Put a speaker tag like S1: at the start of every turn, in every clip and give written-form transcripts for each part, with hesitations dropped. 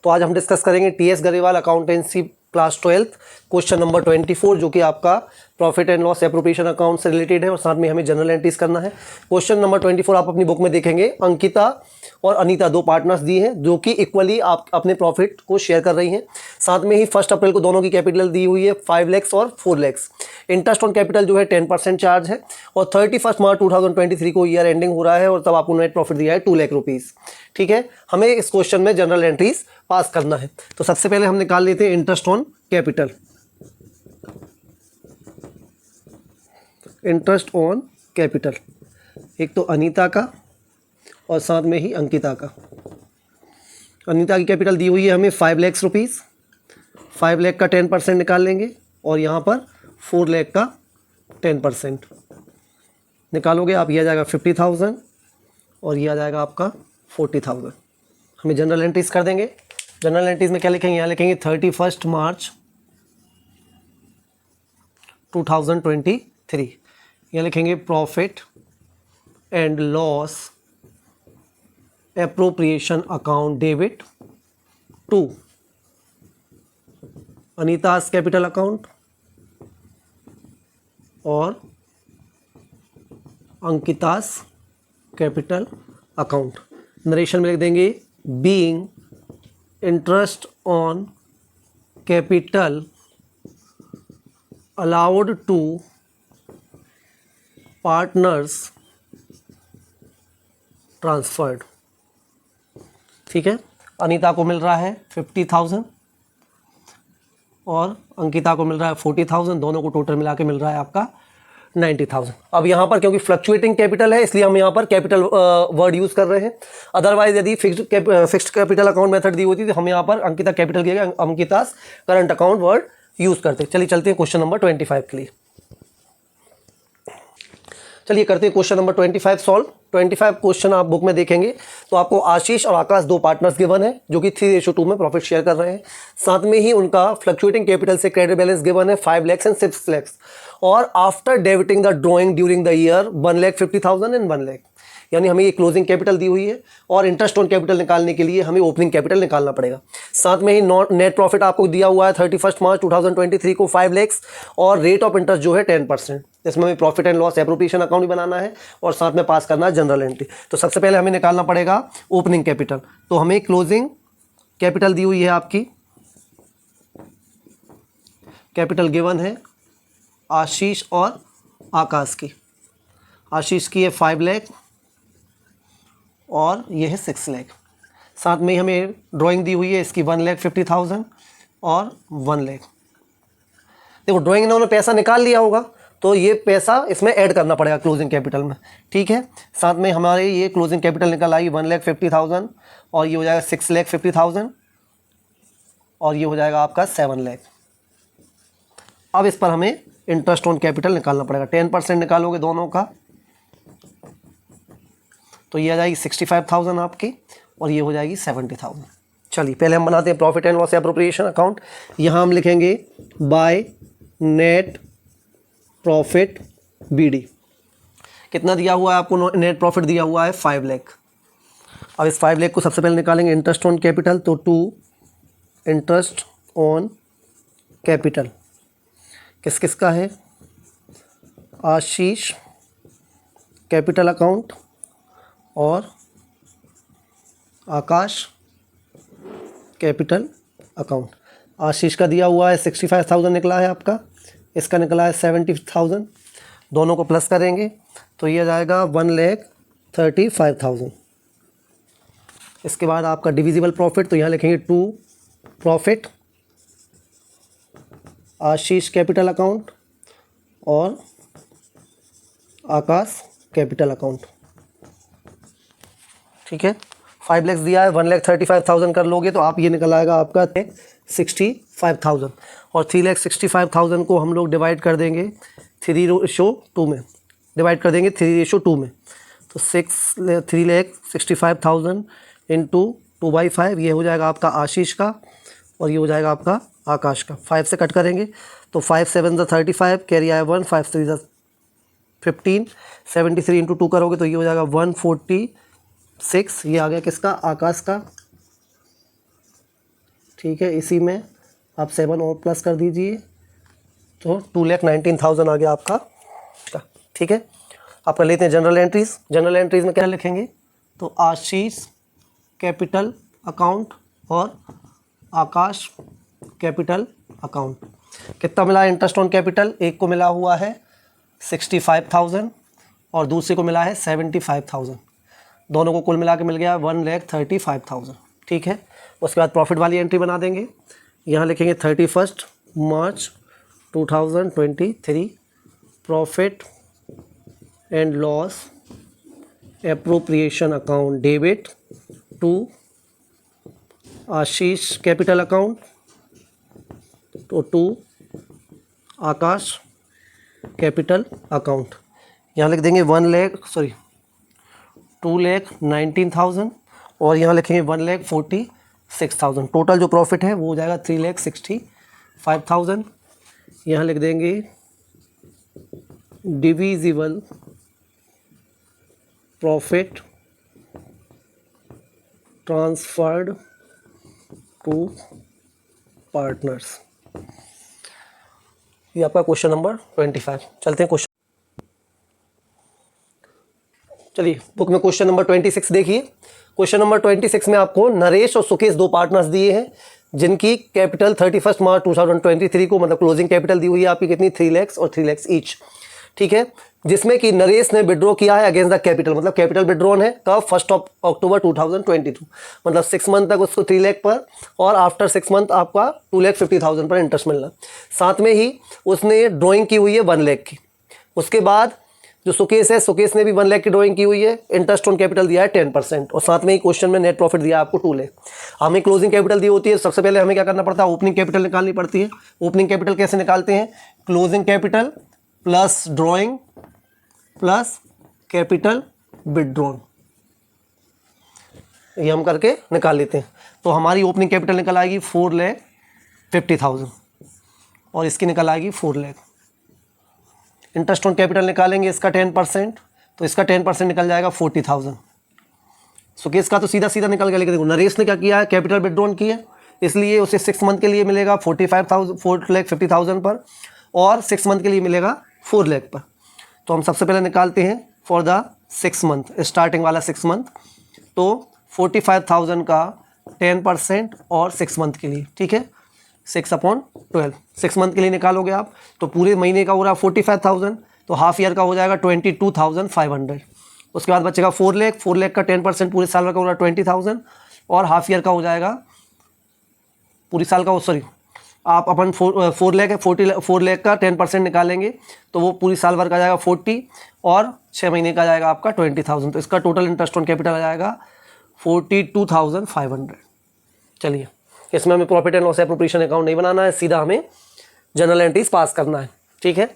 S1: तो आज हम डिस्कस करेंगे TS Grewal accountancy class 12 question number 24, जो कि आपका profit and loss appropriation account से रिलेटेड है और साथ में हमें जनरल एंट्रीज करना है। क्वेश्चन नंबर 24 आप अपनी बुक में देखेंगे। अंकिता और अनीता दो पार्टनर्स दी हैं जो कि इक्वली आप अपने प्रॉफिट को शेयर कर रही हैं। साथ में ही 1 अप्रैल को दोनों की कैपिटल दी हुई है 5 लाख और 4 लाख। इंटरेस्ट ऑन कैपिटल जो है 10% चार्ज है और 31 मार्च 2023 को ईयर एंडिंग हो रहा है और तब आपको नेट प्रॉफिट दिया है 2 लाख रुपीज़। ठीक है, हमें इस क्वेश्चन में जनरल एंट्रीज पास करना है। तो सबसे पहले हम निकाल लेते हैं interest on capital. Interest on capital एक तो अनीता का और साथ में ही अंकिता का। अनीता की कैपिटल दी हुई है हमें 5 लाख रुपीज़। 5 लाख का 10% निकाल लेंगे और यहाँ पर 4 लाख का 10% निकालोगे आप, यह आ जाएगा 50,000 और यह आ जाएगा आपका 40,000। हमें जनरल एंट्रीज कर देंगे। जनरल एंट्रीज में क्या लिखेंगे, यहाँ लिखेंगे 31 मार्च 2023। यहाँ लिखेंगे profit and loss appropriation account debit to Anita's capital account और अंकितास कैपिटल अकाउंट। नरेशन में लिख देंगे being interest on capital allowed to partners transferred. ठीक है, अनीता को मिल रहा है 50,000 और अंकिता को मिल रहा है 40,000, दोनों को टोटल मिला के मिल रहा है आपका 90,000। अब यहाँ पर क्योंकि फ्लक्चुएटिंग कैपिटल है इसलिए हम यहाँ पर कैपिटल वर्ड यूज़ कर रहे हैं। अदरवाइज यदि फिक्स्ड कैपिटल अकाउंट मेथड दी होती तो हम यहाँ पर अंकिता कैपिटल की जगह अंकितास करंट अकाउंट वर्ड यूज़ करते। चलिए चलते हैं क्वेश्चन नंबर 25 के लिए। चलिए करते हैं क्वेश्चन नंबर 25 सॉल्व। 25 क्वेश्चन आप बुक में देखेंगे तो आपको आशीष और आकाश दो पार्टनर्स गिवन है जो कि 3:2 में प्रॉफिट शेयर कर रहे हैं। साथ में ही उनका फ्लक्चुएटिंग कैपिटल से क्रेडिट बैलेंस गिवन है 5 लाख एंड 6 लाख और after debiting the drawing during the year 1,50,000 and 1 lakh. यानी हमें ये क्लोजिंग कैपिटल दी हुई है और इंटरेस्ट ऑन कैपिटल निकालने के लिए हमें ओपनिंग कैपिटल निकालना पड़ेगा। साथ में ही नेट प्रॉफिट आपको दिया हुआ है 31 मार्च 2023 को 5 लाख और रेट ऑफ इंटरेस्ट जो है 10%। इसमें हमें profit and loss appropriation account भी बनाना है और साथ में पास करना है जनरल एंट्री। तो सबसे पहले हमें निकालना पड़ेगा ओपनिंग कैपिटल। तो हमें क्लोजिंग कैपिटल दी हुई है आपकी, कैपिटल गिवन है आशीष और आकाश की। आशीष की है 5 लाख और यह है 6 लाख। साथ में हमें ड्राइंग दी हुई है इसकी 1,50,000 और 1 लाख। देखो ड्राइंग ने उन्होंने पैसा निकाल लिया होगा तो ये पैसा इसमें ऐड करना पड़ेगा क्लोजिंग कैपिटल में। ठीक है, साथ में हमारे ये क्लोजिंग कैपिटल निकल आई 1,50,000 और ये हो जाएगा 6,50,000 और ये हो जाएगा आपका 7 लाख। अब इस पर हमें इंटरेस्ट ऑन कैपिटल निकालना पड़ेगा। 10% निकालोगे दोनों का तो ये आ जाएगी 65,000 आपकी और ये हो जाएगी 70,000। चलिए पहले हम बनाते हैं profit and loss appropriation account. यहाँ हम लिखेंगे बाय नेट प्रॉफिट बीडी। कितना दिया हुआ है आपको? नेट प्रॉफिट दिया हुआ है 5 लाख। अब इस 5 लाख को सबसे पहले निकालेंगे इंटरेस्ट ऑन कैपिटल। तो टू इंटरेस्ट ऑन कैपिटल किस किस का है? आशीष कैपिटल अकाउंट और आकाश कैपिटल अकाउंट। आशीष का दिया हुआ है 65,000 निकला है आपका, इसका निकला है 70,000। दोनों को प्लस करेंगे तो ये जाएगा 1,35,000। इसके बाद आपका डिविजिबल प्रॉफिट, तो यहाँ लिखेंगे to profit Ashish capital account और आकाश कैपिटल अकाउंट। ठीक है, 5 लाख दिया है, 1,35,000 कर लोगे तो आप ये निकल आएगा आपका 65,000 और 3,65,000 को हम लोग डिवाइड कर देंगे 3:2 में, डिवाइड कर देंगे 3:2 में। तो 3,65,000 इंटू 2/5 ये हो जाएगा आपका आशीष का और ये हो जाएगा आपका आकाश का। 5 से कट करेंगे तो 5 7 35, कैरी आया 1, 5 3 15, 73 इंटू 2 करोगे तो ये हो जाएगा 146। ये आ गया किसका? आकाश का। ठीक है, इसी में आप 7 और प्लस कर दीजिए तो 2,19,000 आ गया आपका। ठीक है, आप कर लेते हैं जनरल एंट्रीज। जनरल एंट्रीज में क्या लिखेंगे, तो आशीष कैपिटल अकाउंट और आकाश कैपिटल अकाउंट। कितना मिला इंटरेस्ट ऑन कैपिटल, एक को मिला हुआ है 65,000 और दूसरे को मिला है 75,000, दोनों को कुल मिला के मिल गया 1,35,000। ठीक है, उसके बाद प्रॉफिट वाली एंट्री बना देंगे। यहाँ लिखेंगे 31 March 2023 profit and loss appropriation account debit to Ashish capital account तो टू आकाश कैपिटल अकाउंट। यहाँ लिख देंगे 2,19,000 और यहाँ लिखेंगे 1,46,000। टोटल जो प्रॉफिट है वो हो जाएगा 3,65,000। यहाँ लिख देंगे divisible profit transferred to partners. ये आपका क्वेश्चन नंबर 25। चलते हैं क्वेश्चन, चलिए बुक में क्वेश्चन नंबर 26 देखिए। क्वेश्चन नंबर 26 में आपको नरेश और सुकेश दो पार्टनर्स दिए हैं जिनकी कैपिटल 31 मार्च 2023 को मतलब क्लोजिंग कैपिटल दी हुई है आपकी कितनी, 3 लाख और 3 लाख ईच। ठीक है, जिसमें कि नरेश ने विड्रॉ किया है अगेंस्ट द कैपिटल, मतलब कैपिटल विड्रॉन है कब, 1 अक्टूबर 2022, मतलब 6 मंथ तक उसको 3 लाख पर और आफ्टर 6 मंथ आपका 2,50,000 पर इंटरेस्ट मिलना। साथ में ही उसने ड्राइंग की हुई है 1 लाख की। उसके बाद जो सुकेश है, सुकेश ने भी 1 लाख की ड्राइंग की हुई है, इंटरेस्ट ऑन कैपिटल दिया है 10% और साथ में ही क्वेश्चन में नेट प्रॉफिट दिया है आपको 2 लाख। हमें क्लोजिंग कैपिटल दी होती है, सबसे पहले हमें क्या करना पड़ता है, ओपनिंग कैपिटल निकालनी पड़ती है। ओपनिंग कैपिटल कैसे निकालते हैं, closing capital plus drawing plus capital withdrawn, ये हम करके निकाल लेते हैं। तो हमारी ओपनिंग कैपिटल निकल आएगी 4,50,000 और इसकी निकल आएगी 4 लाख। इंटरेस्ट ऑन कैपिटल निकालेंगे इसका 10%, तो इसका 10% निकल जाएगा 40,000। सुकेश का तो सीधा सीधा निकल गया, लेकिन देखो नरेश ने क्या किया है, कैपिटल विड्रॉन की है, इसलिए उसे 6 मंथ के लिए मिलेगा 4,50,000 पर और 6 मंथ के लिए मिलेगा 4 लाख पर। तो हम सबसे पहले निकालते हैं फॉर द 6 मंथ, स्टार्टिंग वाला 6 मंथ, तो 45,000 का 10% और 6 मंथ के लिए। ठीक है, 6/12 6 मंथ के लिए निकालोगे आप तो पूरे महीने का हो रहा है 45,000, तो हाफ ईयर का हो जाएगा 22,500। उसके बाद बचेगा 4 लाख, 4 लाख का 10% पूरे साल का हो रहा है 20,000 और हाफ ईयर का हो जाएगा पूरी साल का, सॉरी आप अपन 4 लाख का 10% निकालेंगे तो वो पूरी साल भर का जाएगा 40 और 6 महीने का जाएगा आपका 20,000। तो इसका टोटल इंटरेस्ट ऑन कैपिटल आ जाएगा 42,500। चलिए, इसमें हमें profit and loss appropriation account नहीं बनाना है, सीधा हमें जनरल एंट्रीज पास करना है। ठीक है,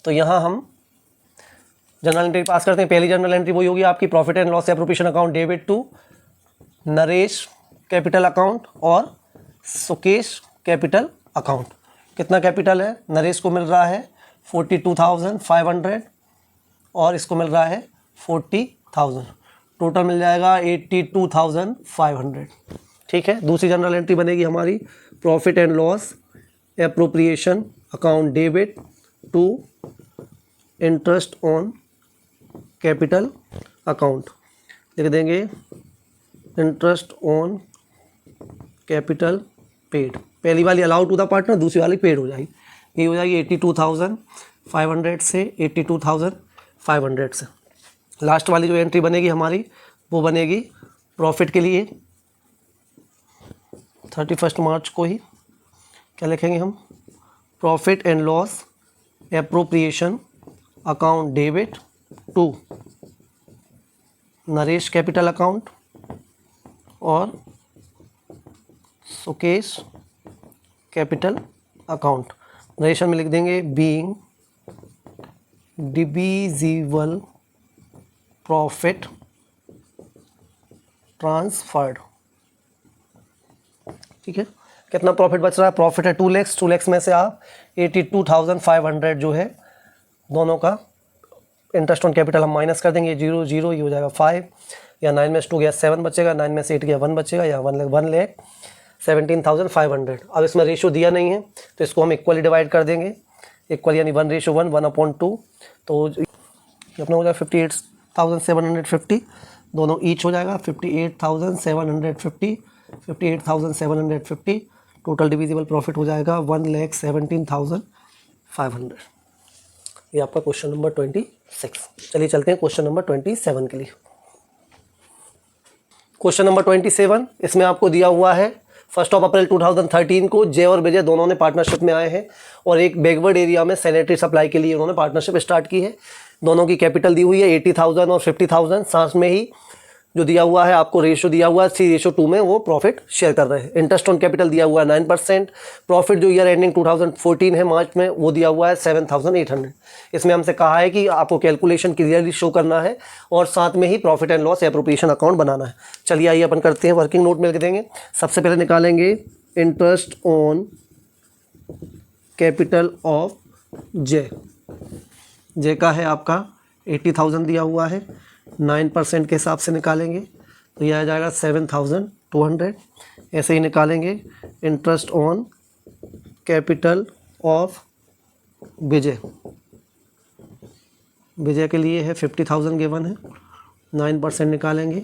S1: तो यहाँ हम जनरल एंट्री पास करते हैं। पहली जनरल एंट्री वही होगी आपकी profit and loss appropriation account debit to Naresh capital account और सुकेश कैपिटल अकाउंट। कितना कैपिटल है, नरेश को मिल रहा है 42,500 और इसको मिल रहा है 40,000, टोटल मिल जाएगा 82,500। ठीक है, दूसरी जनरल एंट्री बनेगी हमारी profit and loss appropriation account debit to interest on capital account. लिख देंगे इंटरेस्ट ऑन कैपिटल पेड। पहली वाली अलाउ टू द पार्टनर, दूसरी वाली पेड हो जाएगी। ये हो जाएगी 82,500 से 82,500 से। लास्ट वाली जो एंट्री बनेगी हमारी वो बनेगी प्रॉफिट के लिए 31 मार्च को ही। क्या लिखेंगे हम, profit and loss appropriation account debit to Naresh capital account और सुकेश कैपिटल अकाउंट। नरेशन में लिख देंगे बीइंग डिविजिबल प्रॉफिट ट्रांसफर्ड। ठीक है, कितना प्रॉफिट बच रहा है, प्रॉफिट है 2 लाख, 2 लाख में से आप 82,500 जो है दोनों का इंटरेस्ट ऑन कैपिटल हम माइनस कर देंगे, 0 0 ये हो जाएगा 5 या 9 में से 2 गया 7 बचेगा, 9 में से 8 गया 1 बचेगा या 1 लाख 17,500। अब इसमें रेशो दिया नहीं है तो इसको हम इक्वली डिवाइड कर देंगे, इक्वल यानी 1:1, 1/2, तो ये अपना हो जाएगा 58,750, दोनों ईच हो जाएगा 58,750, 58,750। टोटल डिविजिबल प्रॉफिट हो जाएगा 1,17,500। ये आपका क्वेश्चन नंबर 26। चलिए चलते हैं क्वेश्चन नंबर 27 के लिए। क्वेश्चन नंबर 27, इसमें आपको दिया हुआ है 1 अप्रैल 2013 को जय और विजय दोनों ने पार्टनरशिप में आए हैं और एक बैकवर्ड एरिया में सैनिटरी सप्लाई के लिए उन्होंने पार्टनरशिप स्टार्ट की है। दोनों की कैपिटल दी हुई है 80,000 और 50,000। साथ में ही जो दिया हुआ है आपको रेशो दिया हुआ है 3:2 में वो प्रॉफिट शेयर कर रहे हैं। इंटरेस्ट ऑन कैपिटल दिया हुआ है 9%। प्रॉफिट जो ईयर एंडिंग 2014 है मार्च में वो दिया हुआ है 7,800। इसमें हमसे कहा है कि आपको कैलकुलेशन क्लियरली शो करना है और साथ में ही profit and loss appropriation account बनाना है। चलिए आइए अपन करते हैं, वर्किंग नोट में लिख देंगे। सबसे पहले निकालेंगे इंटरेस्ट ऑन कैपिटल ऑफ जे का है आपका 80,000 दिया हुआ है, 9% के हिसाब से निकालेंगे तो यह आ जाएगा 7,200। ऐसे ही निकालेंगे इंटरेस्ट ऑन कैपिटल ऑफ विजय के लिए है 50,000 गिवन है, 9% निकालेंगे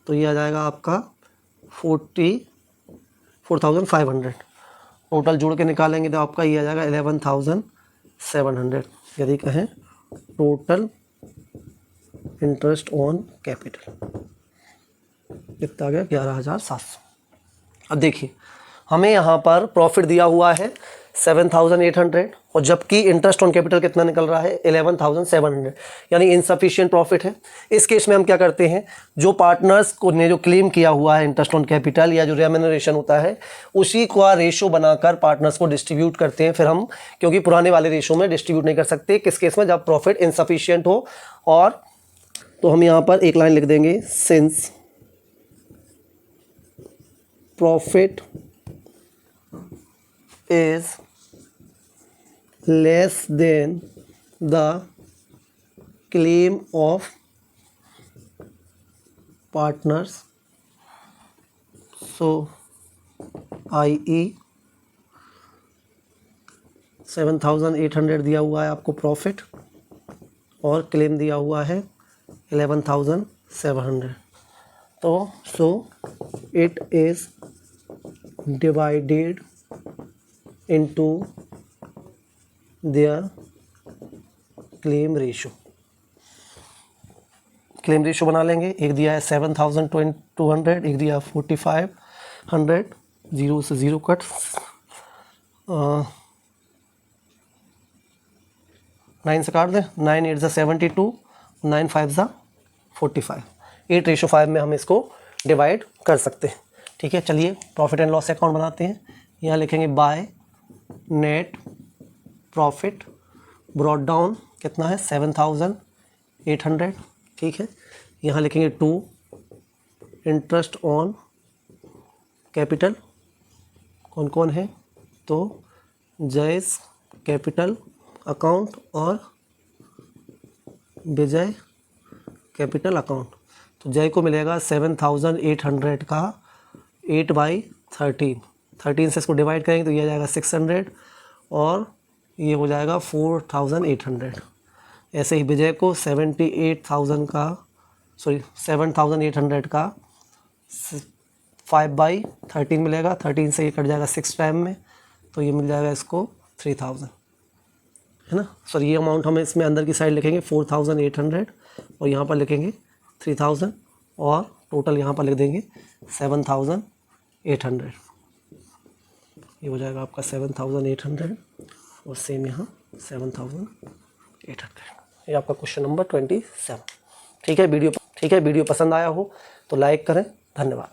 S1: तो ये आ जाएगा आपका 44,500। टोटल जोड़ के निकालेंगे तो आपका ये आ जाएगा 11,700। यदि कहें टोटल इंटरेस्ट ऑन कैपिटल कितना आ गया 11,700। अब देखिए हमें यहाँ पर प्रॉफिट दिया हुआ है 7,800 और जबकि इंटरेस्ट ऑन कैपिटल कितना निकल रहा है 11,700, यानी इनसफिशिएंट प्रॉफिट है। इस केस में हम क्या करते हैं, जो पार्टनर्स को ने जो क्लेम किया हुआ है इंटरेस्ट ऑन कैपिटल या जो रेम्यूनरेशन होता है उसी का रेशो बनाकर पार्टनर्स को डिस्ट्रीब्यूट करते हैं। फिर हम क्योंकि पुराने वाले रेशो में डिस्ट्रीब्यूट नहीं कर सकते, किस केस में, जब प्रॉफिट इनसफिशिएंट हो। और तो हम यहाँ पर एक लाइन लिख देंगे, since profit is less than the claim of partners, so i.e. 7,800 दिया हुआ है आपको प्रॉफिट और क्लेम दिया हुआ है 11,700। तो so it is divided into their claim ratio. Claim ratio बना लेंगे, एक दिया है 7,200, एक दिया 4,500, 0 से 0 कट, 9 से काट दें, 9 8 ज़ा 72, 9 5 ज़ा 45, 8:5 में हम इसको डिवाइड कर सकते हैं। ठीक है, चलिए प्रॉफिट एंड लॉस अकाउंट बनाते हैं। यहाँ लिखेंगे by net profit brought down कितना है 7,800। ठीक है, यहाँ लिखेंगे टू इंटरेस्ट ऑन कैपिटल, कौन कौन है, तो जयस कैपिटल अकाउंट और विजय कैपिटल अकाउंट। तो जय को मिलेगा 7,800 का 8/13, 13 से इसको डिवाइड करेंगे तो ये आ जाएगा 600 और ये हो जाएगा 4,800। ऐसे ही विजय को 7,800 का 5/13 मिलेगा, 13 से ये कट जाएगा 6 टाइम में तो ये मिल जाएगा इसको 3,000, है ना। सॉरी, ये अमाउंट हम इसमें अंदर की साइड लिखेंगे 4,800 और यहाँ पर लिखेंगे 3,000 और टोटल यहाँ पर लिख देंगे 7,800। ये हो जाएगा आपका 7,800 और सेम यहाँ 7,800। ये आपका क्वेश्चन नंबर 27। ठीक है, वीडियो पसंद आया हो तो लाइक करें। धन्यवाद।